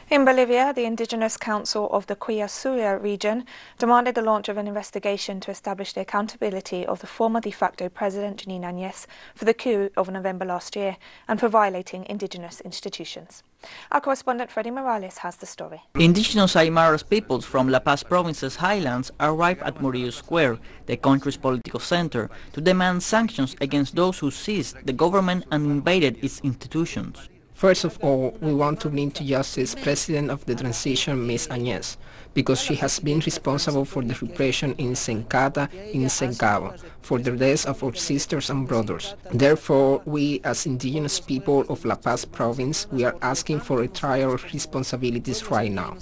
In Bolivia, the Indigenous Council of the teleSUR region demanded the launch of an investigation to establish the accountability of the former de facto president Jeanine Añez for the coup of November last year and for violating indigenous institutions. Our correspondent Freddie Morales has the story. Indigenous Aymara peoples from La Paz province's highlands arrived at Murillo Square, the country's political center, to demand sanctions against those who seized the government and invaded its institutions. First of all, we want to bring to justice President of the Transition, Ms. Añez, because she has been responsible for the repression in Sencata and Sencabo, for the deaths of our sisters and brothers. Therefore, we as indigenous people of La Paz province, we are asking for a trial of responsibilities right now.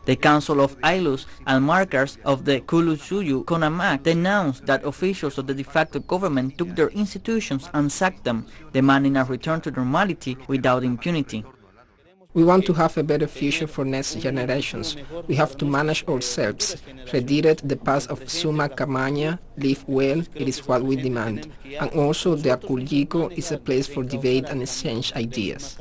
The Council of Aylus and markers of the Culusuyu Conamac denounced that officials of the de facto government took their institutions and sacked them, demanding a return to normality without impunity. We want to have a better future for next generations. We have to manage ourselves, redirect the path of Suma Camaña, live well, it is what we demand. And also the Acullico is a place for debate and exchange ideas.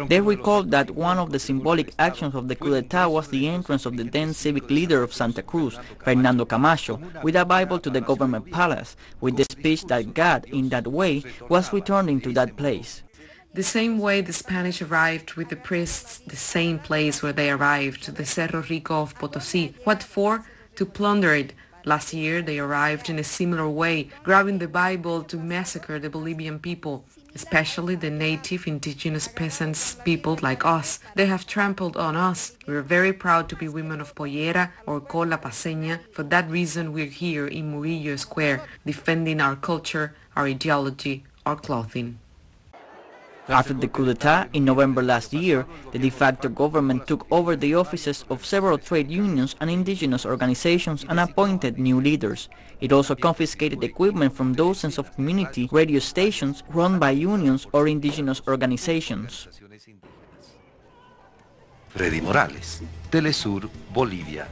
They recalled that one of the symbolic actions of the coup d'etat was the entrance of the then civic leader of Santa Cruz, Fernando Camacho, with a Bible to the government palace, with the speech that God, in that way, was returning to that place. The same way the Spanish arrived with the priests, the same place where they arrived, the Cerro Rico of Potosí. What for? To plunder it. Last year they arrived in a similar way, grabbing the Bible to massacre the Bolivian people, especially the native indigenous peasants people like us. They have trampled on us. We're very proud to be women of Pollera or Cola Paseña. For that reason we're here in Murillo Square, defending our culture, our ideology, our clothing. After the coup d'etat in November last year, the de facto government took over the offices of several trade unions and indigenous organizations and appointed new leaders. It also confiscated equipment from dozens of community radio stations run by unions or indigenous organizations. Freddie Morales, teleSUR, Bolivia.